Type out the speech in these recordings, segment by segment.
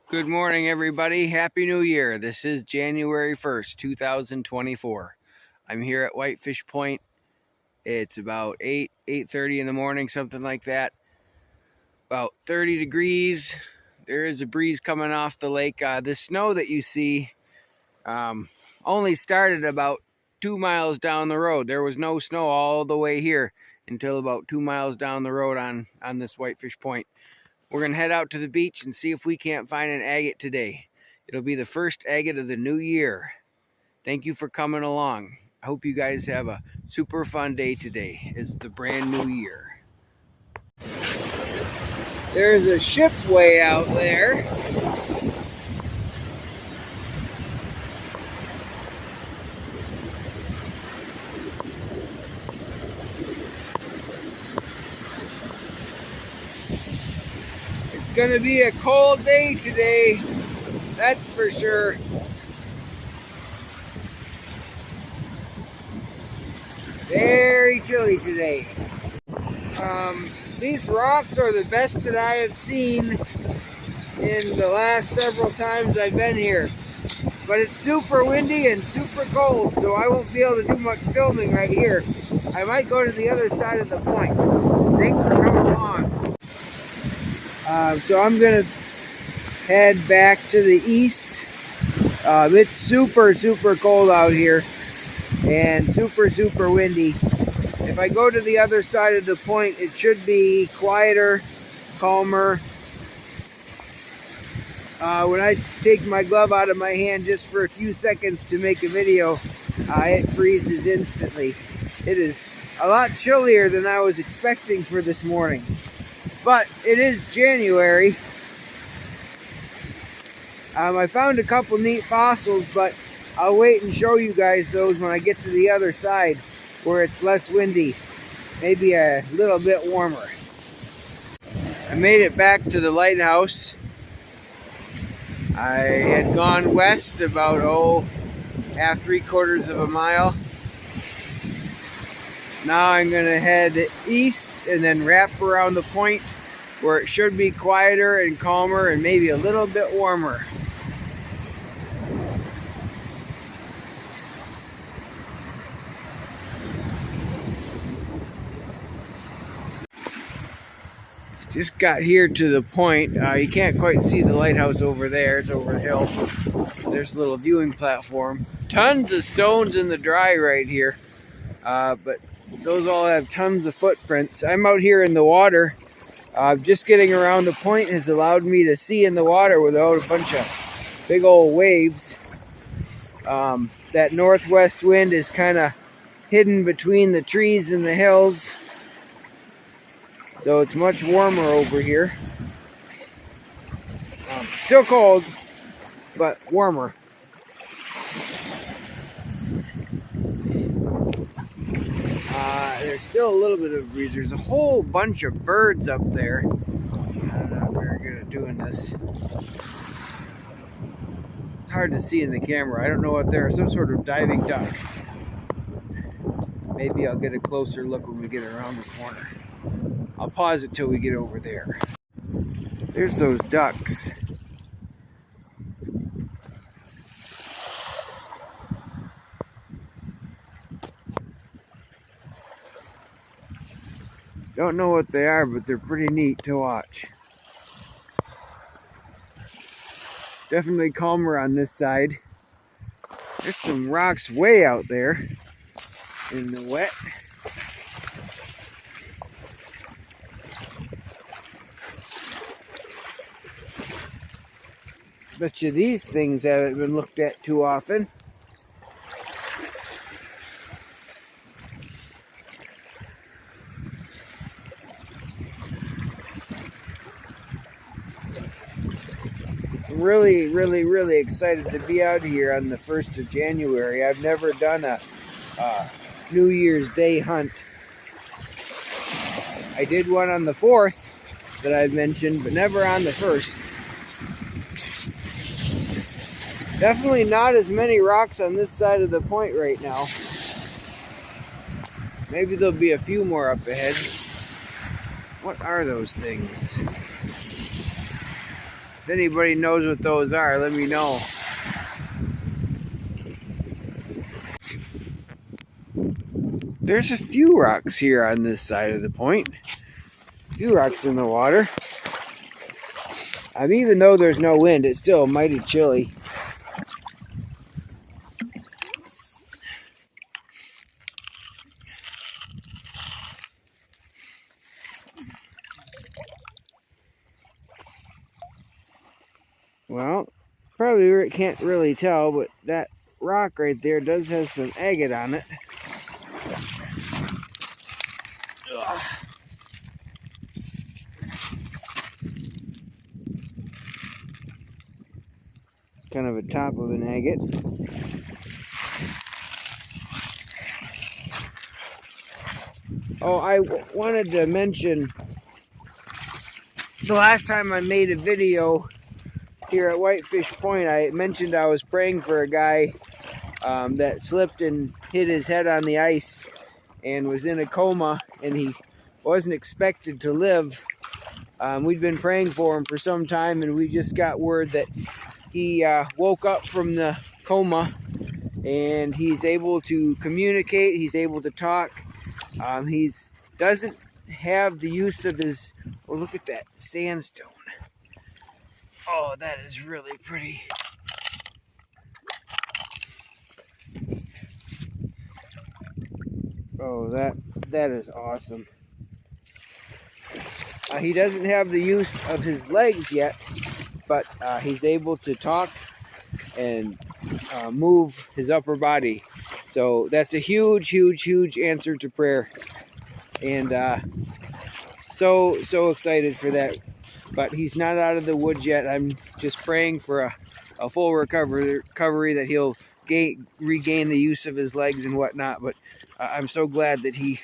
Good morning, everybody. Happy New Year. This is January 1st, 2024. I'm here at Whitefish Point. It's about 8:30 in the morning, something like that. About 30 degrees. There is a breeze coming off the lake. The snow that you see only started about 2 miles down the road. There was no snow all the way here until about 2 miles down the road on this Whitefish Point. We're going to head out to the beach and see if we can't find an agate today. It'll be the first agate of the new year. Thank you for coming along. I hope you guys have a super fun day today. It's the brand new year. There's a ship way out there. It's going to be a cold day today, that's for sure. Very chilly today. These rocks are the best that I have seen in the last several times I've been here. But it's super windy and super cold, so I won't be able to do much filming right here. I might go to the other side of the point. Thanks for coming along. So I'm going to head back to the east. It's super cold out here and super windy. If I go to the other side of the point, it should be quieter, calmer. When I take my glove out of my hand just for a few seconds to make a video, it freezes instantly. It is a lot chillier than I was expecting for this morning. But it is January. I found a couple neat fossils, but I'll wait and show you guys those when I get to the other side where it's less windy, maybe a little bit warmer. I made it back to the lighthouse. I had gone west about, 3/4 of a mile. Now I'm going to head east and then wrap around the point where it should be quieter and calmer and maybe a little bit warmer. Just got here to the point. You can't quite see the lighthouse over there. It's over the hill. There's a little viewing platform. Tons of stones in the dry right here. But those all have tons of footprints. I'm out here in the water. Just getting around the point has allowed me to see in the water without a bunch of big old waves. That northwest wind is kind of hidden between the trees and the hills. So it's much warmer over here. Still cold, but warmer. There's still a little bit of a breeze. There's a whole bunch of birds up there. I'm not very good at doing this. It's hard to see in the camera. I don't know what they're. Some sort of diving duck. Maybe I'll get a closer look when we get around the corner. I'll pause it till we get over there. There's those ducks. Don't know what they are, but they're pretty neat to watch. Definitely calmer on this side. There's some rocks way out there in the wet. Bet you these things haven't been looked at too often. I'm really excited to be out here on the 1st of January. I've never done a New Year's Day hunt. I did one on the 4th that I mentioned, but never on the 1st. Definitely not as many rocks on this side of the point right now. Maybe there'll be a few more up ahead. What are those things? If anybody knows what those are, let me know. There's a few rocks here on this side of the point. A few rocks in the water. Even though there's no wind, it's still mighty chilly. Well, probably can't really tell, but that rock right there does have some agate on it. Ugh. Kind of a top of an agate. Oh, I wanted to mention the last time I made a video here at Whitefish Point, I mentioned I was praying for a guy that slipped and hit his head on the ice and was in a coma, and he wasn't expected to live. We'd been praying for him for some time, and we just got word that he woke up from the coma and he's able to communicate, he's able to talk. He doesn't have the use of his, oh, look at that sandstone. Oh, that is really pretty. Oh, that is awesome. He doesn't have the use of his legs yet, but he's able to talk and move his upper body. So that's a huge, huge, huge answer to prayer. And so excited for that. But he's not out of the woods yet. I'm just praying for a full recovery, that he'll regain the use of his legs and whatnot. But I'm so glad that he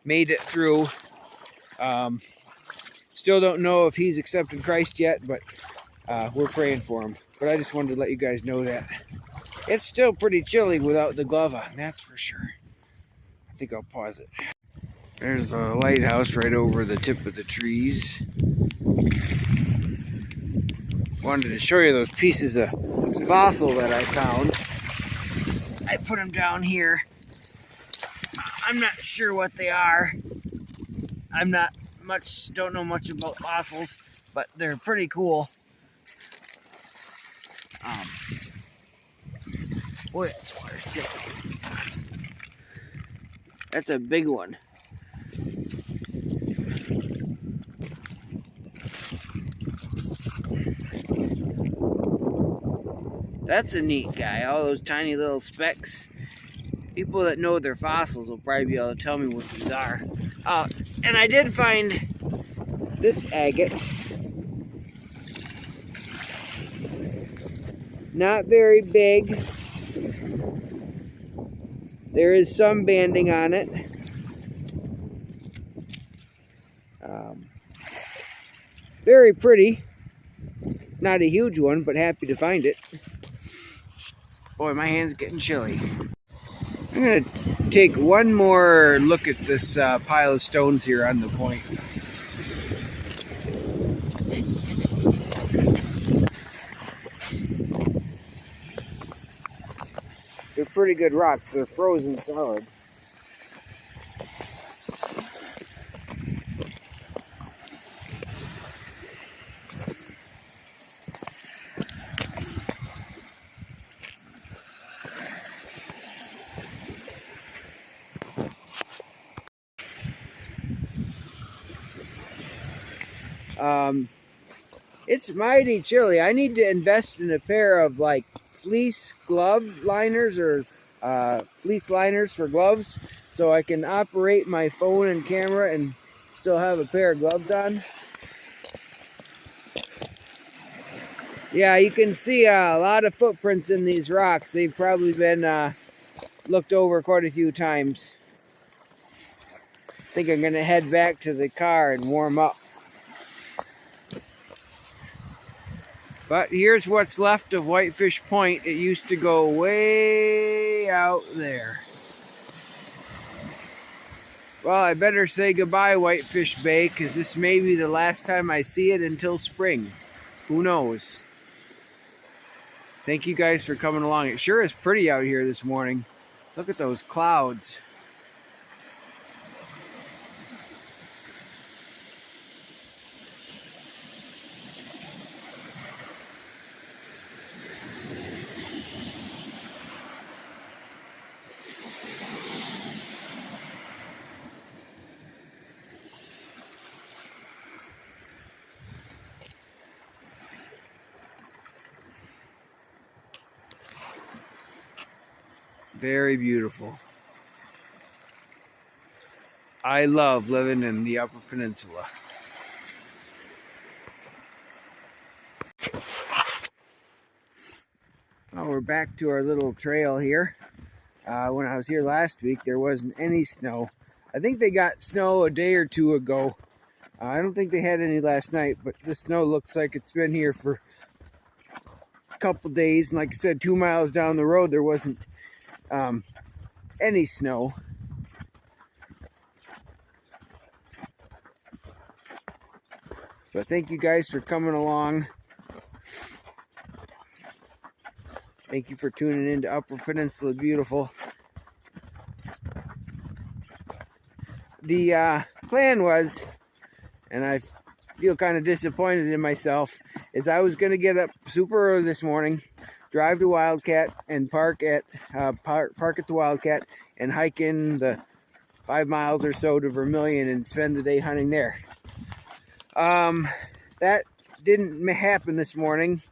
made it through. Still don't know if he's accepted Christ yet, but we're praying for him. But I just wanted to let you guys know that. It's still pretty chilly without the glove on, that's for sure. I think I'll pause it. There's the lighthouse right over the tip of the trees. Wanted to show you those pieces of fossil that I found. I put them down here. I'm not sure what they are. Don't know much about fossils, but they're pretty cool. Boy, that water's tickling. That's a big one. That's a neat guy, all those tiny little specks. People that know their fossils will probably be able to tell me what these are. And I did find this agate. Not very big. There is some banding on it. Very pretty. Not a huge one, but happy to find it. Boy, my hand's getting chilly. I'm going to take one more look at this pile of stones here on the point. They're pretty good rocks. They're frozen solid. It's mighty chilly. I need to invest in a pair of like fleece glove liners or fleece liners for gloves so I can operate my phone and camera and still have a pair of gloves on. Yeah, you can see a lot of footprints in these rocks. They've probably been looked over quite a few times. I think I'm going to head back to the car and warm up. But here's what's left of Whitefish Point. It used to go way out there. Well, I better say goodbye, Whitefish Bay, because this may be the last time I see it until spring. Who knows? Thank you guys for coming along. It sure is pretty out here this morning. Look at those clouds. Very beautiful. I love living in the Upper Peninsula. Well, we're back to our little trail here. When I was here last week, there wasn't any snow. I think they got snow a day or two ago. I don't think they had any last night, but the snow looks like it's been here for a couple days. And like I said, 2 miles down the road, there wasn't any snow. But thank you guys for coming along. Thank you for tuning in to Upper Peninsula Beautiful. The plan was, and I feel kind of disappointed in myself, is I was going to get up super early this morning, drive to Wildcat and park at the Wildcat and hike in the 5 miles or so to Vermilion and spend the day hunting there. That didn't happen this morning.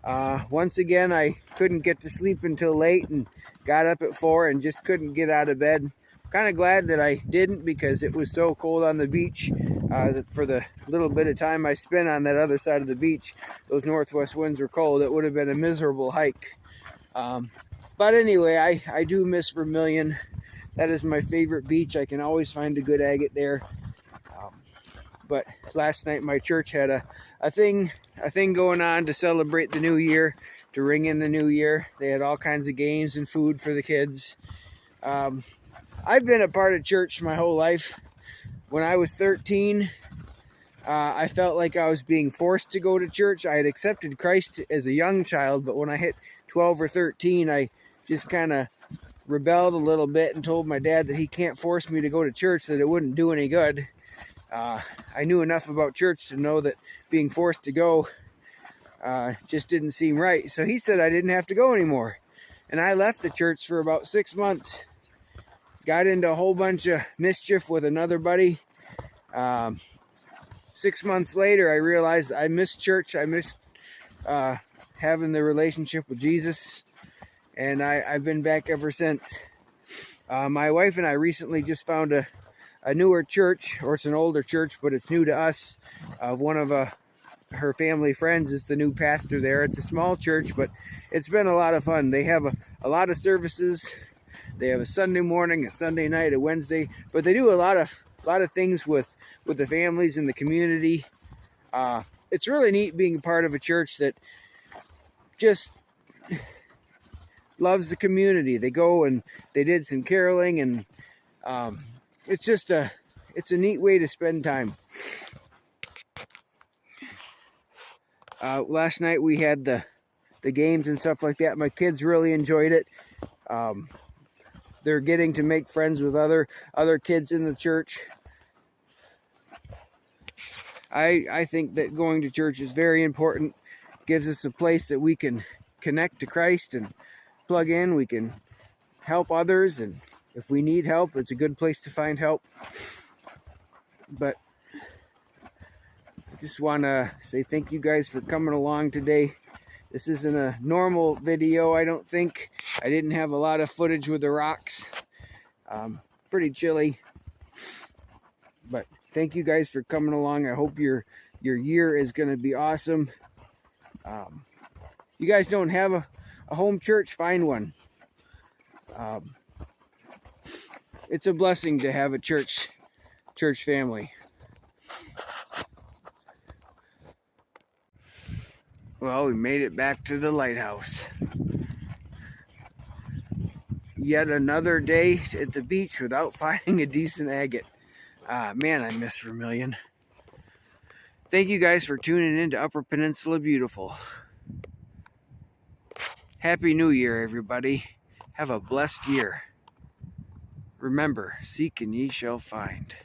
Once again, I couldn't get to sleep until late and got up at 4 and just couldn't get out of bed. Kind of glad that I didn't, because it was so cold on the beach. For the little bit of time I spent on that other side of the beach, those northwest winds were cold. It would have been a miserable hike. But anyway, I do miss Vermilion. That is my favorite beach. I can always find a good agate there. But last night my church had a thing going on to celebrate the new year, to ring in the new year. They had all kinds of games and food for the kids. I've been a part of church my whole life. When I was 13, I felt like I was being forced to go to church. I had accepted Christ as a young child, but when I hit 12 or 13, I just kind of rebelled a little bit and told my dad that he can't force me to go to church, that it wouldn't do any good. I knew enough about church to know that being forced to go just didn't seem right. So he said I didn't have to go anymore. And I left the church for about 6 months. Got into a whole bunch of mischief with another buddy. 6 months later, I realized I missed church. I missed having the relationship with Jesus. And I've been back ever since. My wife and I recently just found a newer church, or it's an older church, but it's new to us. One of her family friends is the new pastor there. It's a small church, but it's been a lot of fun. They have a lot of services. They have a Sunday morning, a Sunday night, a Wednesday, but they do a lot of things with the families in the community. It's really neat being a part of a church that just loves the community. They go and they did some caroling, and it's a neat way to spend time. Last night we had the games and stuff like that. My kids really enjoyed it. They're getting to make friends with other kids in the church. I think that going to church is very important. It gives us a place that we can connect to Christ and plug in. We can help others, and if we need help, it's a good place to find help. But I just want to say thank you guys for coming along today. This isn't a normal video, I don't think. I didn't have a lot of footage with the rocks. Pretty chilly. But thank you guys for coming along. I hope your year is going to be awesome. You guys don't have a home church, find one. It's a blessing to have a church family. Well, we made it back to the lighthouse. Yet another day at the beach without finding a decent agate. Man, I miss Vermilion. Thank you guys for tuning in to Upper Peninsula Beautiful. Happy New Year, everybody. Have a blessed year. Remember, seek and ye shall find.